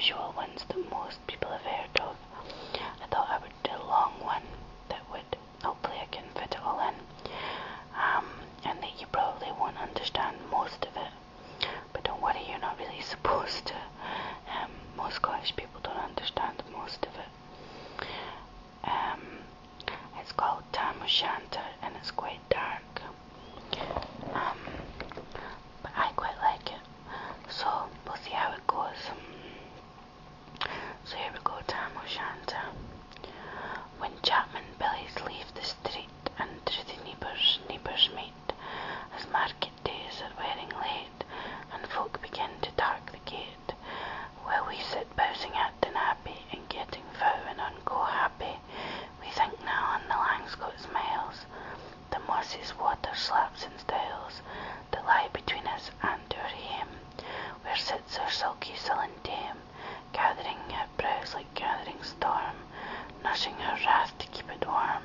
unusual ones that most people have heard of. I thought I would do a long one that would, hopefully I can fit it all in, and that you probably won't understand most of it. But don't worry, you're not really supposed to. Most Scottish people don't understand most of it. It's called Tam O'Shanter and it's quite dark. But I quite like it. So we'll see how it goes. So here we go, Tam O'Shanter. When Chapman billies leave the street and through the neighbours meet, as market days are wearing late and folk begin to dark the gate, while we sit bowsing at the nappy and getting vow and unco happy, we think now on the Langscott smiles, the moss's water slaps and stiles that lie between us and our hame, where sits our sulky sullen dame, gathering her brows like gathering storm, nursing her wrath to keep it warm.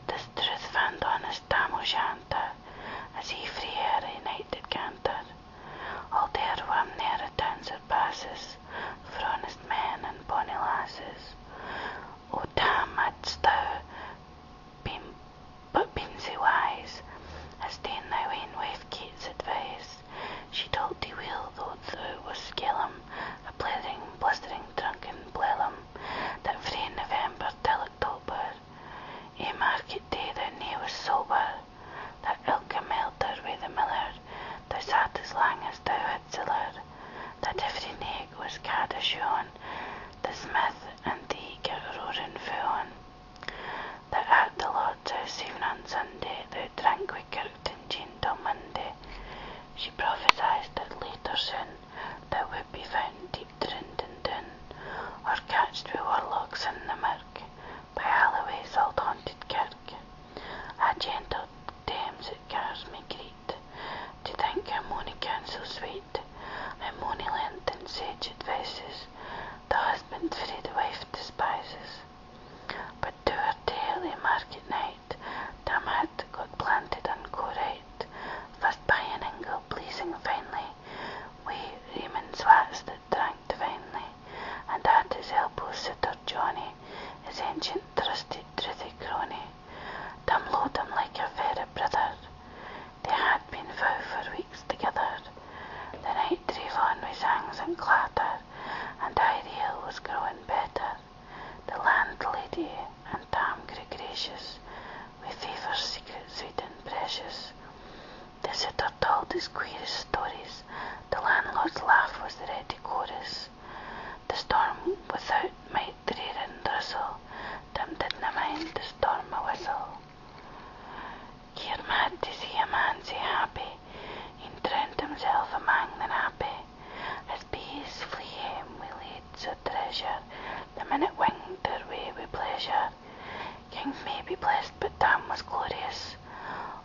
This truth fand honest Tam O'Shanter, as he free air a night did canter. All dare worm ne'er a town surpasses, for honest men and bonny lasses. O Tam, hadst thou been sae wise, as ta'en thy ain wife Kate's advice, she told thee weel, though thou was skellum, a blustering, drunken blellum, that frae November till October, ae market day thou nae was sober, that ilka melter wi' the miller, thou sat as lang as thou had siller, that every naig was cad a shoon, the smith and the eager roaring fuon, that at the Lord's house even on Sunday thou drank wi' Kirkton Jean till Monday. She prophesied that later soon thou would be found deep drowned in doon, or catched wi' warlocks in the mirk, by Alloway's old haunted kirk. A gentle dames it gars me greet, to think how mony counsel sweet, how mony lent and sage advices, the husband frae the wife despises. But to her tale a market night, Tam had got planted unco right, fast by an ingle pleasing finely, wi' Raymond swats that drank divinely, and at his elbow sitter Johnny, his ancient trusted truthy crony. Tam lo'ed him like a fairy brother, they had been vow for weeks together. The night drave on wi' sangs and clatter, and aye the ale was growing better. The landlady and Tam grew gracious, with favours secret, sweet and precious. The sitter told his queerest stories, the landlord's laugh was the ready chorus. The storm without might drear and rustle, Tam didna mind the storm a whistle. You're mad to see a man sae happy, he'd drowned himself amang the nappy, as bees flee hame wi' lades o' treasure, the minute winged their way wi' pleasure. Kings may be blessed, but Tam was glorious,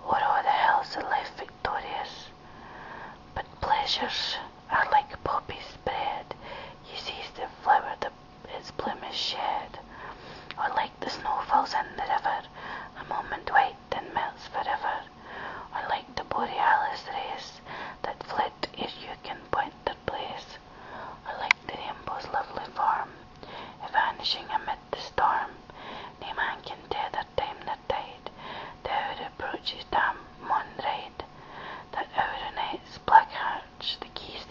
o'er all the hills of life victorious. But pleasures are like poppies spread, you sees the flower its bloom is shed, or like the snow falls in the river, a moment white and melts forever, or like the borealis race that flit ere you can point their place, or like the rainbow's lovely form, vanishing amid the storm. Nae man can tether time nor tide, the hour approaches Tam maun ride, that hour o' night's black arch, the geese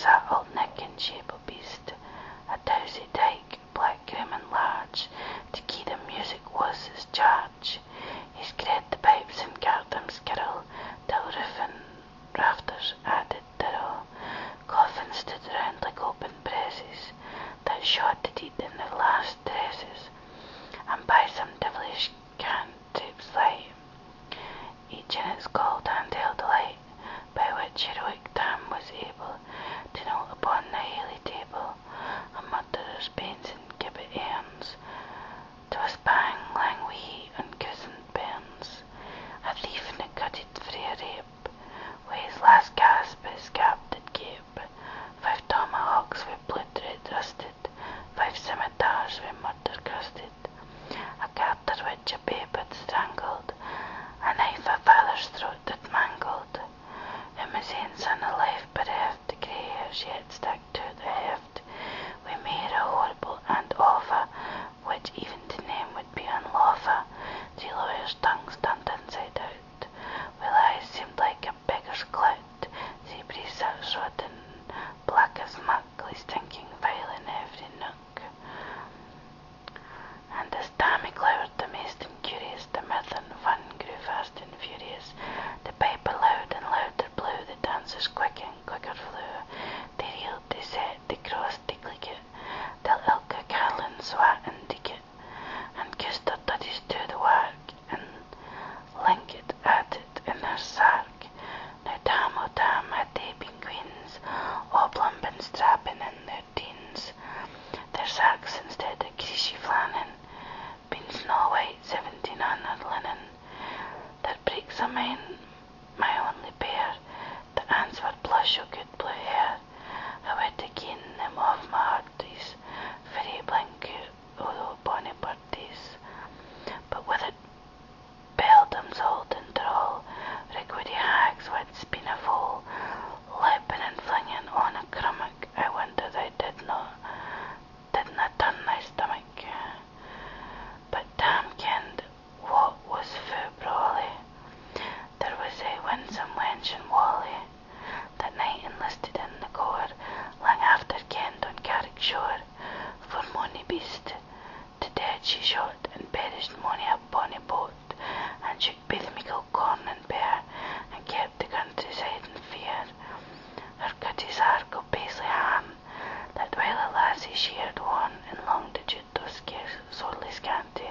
sat old Nick in shape of beast, a dowsy dyke, black grim and large, to key the music was his charge. He scred the pipes and gart them skirl, till roof and rafters added dirl. Coffins stood round like open presses, that shod the deed in their last dresses, and by some devilish cantrips light, each in its gold hand-held light, by which heroic Tam was able to note upon the haly table a murderer's banes and gibbet airns, twas bang, lang wee, and christened bairns, a thief in a gutted frae a rape, wi' his last gasp his gap did gape, 5 tomahawks wi' blood red rusted, 5 scimitars wi' murder crusted, a garter which a babe had strangled, a knife a father's throat did mangled, him his ain son alive bereft, the grey hairs yet stuck to the heft, wi' mair a horrible and awfu', which even to name would be unlawfu', 3 lawyers' tongues turned inside out, while eyes seemed like a beggar's clout, 3 precepts rotten, black as muck, lie stinking vile in every nook. And as Tammy glowered the maist and curious, the mirth and fun grew fast and furious, the piper loud and louder blew, the dancers quick and quicker flew, they reeled, they set, they crossed, they clickit, till ilka carlin swat and dickit, and kissed their duddies to the wark, and linkit at it in their sark. Now Tam, oh Tam, had they been queens, all plump and strapping in their teens, their sarks instead of greasy flannin, been snow white 17 on her linen, their breeks o' mine, my only pair, the ants were blush o' good blue hair, I wad again them off my hearties, for a blanket o' bonny birdies, but with it beldams old and droll, rigwoody hags wad spin a foal, lepping and flinging on a crummock, I wonder they didna turn thy stomach. But Tam kenned what was fu brawly. There was a winsome wench in Whalley, that night enlisted in the corps, lang after kenned on Carrick shore, for mony beast to dead she shot, and perished mony a bonny boat, and shook baith meikle corn and bear, and kept the countryside in fear. Her cutties ark o' Paisley harm, that while a lassie she had worn, in long the jute o' scarce sorely scanty,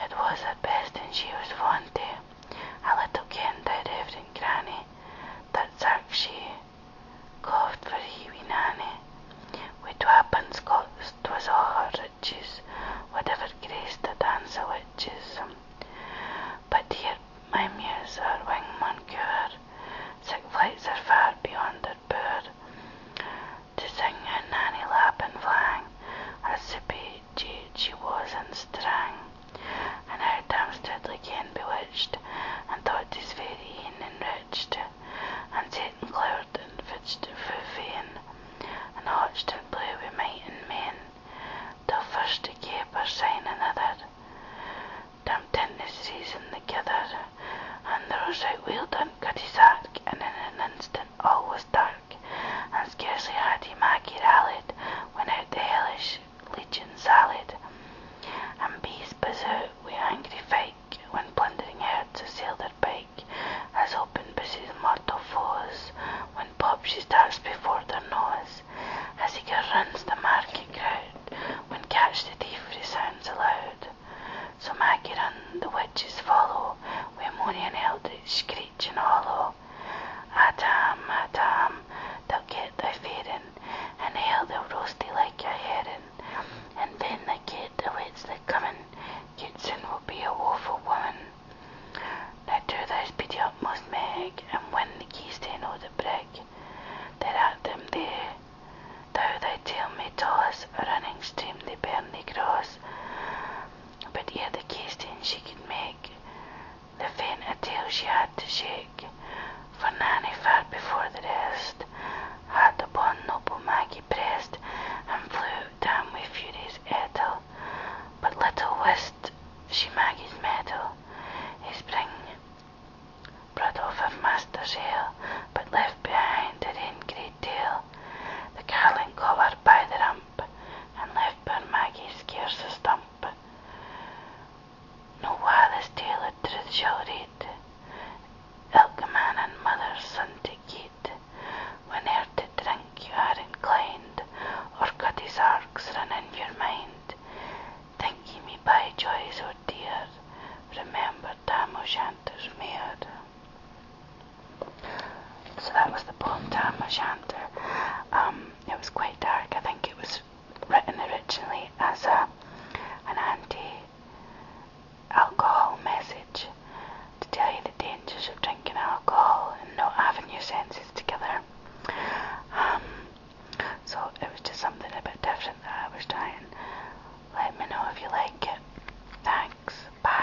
it was her best and she was vaunty, a little kenned thy reverend granny, that sark she coft for he wee nanny, wi' 12 Scots 'twas all her riches, whatever graced the dance o' witches. But here my muse her wing maun cure, sic flights are far beyond her power, to sing her nanny lap and flang, a soupy jade she was and strang, and how Tam stood like ane bewitched, and thought his very een enriched, and sate and glowered and fidged fu fain, and hotched and blew wi' might and main, till first a gape or sign another, Tam tint his reason together, and there was out wheeled on Cutty's ark, and in an instant all was dark, and scarcely had he Maggie rallied, when out the hellish legion sallied, and bees buzz out wi' angry fyke, when plundering herds assail their pike, as open busses mortal foes, when pop she starts before their nose, as eager runs the market crowd, when catch the thief resounds aloud. So Maggie run, the witches follow, wi' mony an eldritch screech and hollow, Ah Tam, they'll get thy farin', and hell they'll roast thee like a herring, and then the gate awaits the comin', Gibson will be a woeful woman. Now do thy speedy utmost, Meg, and win the keystane o' the brig, thereat senses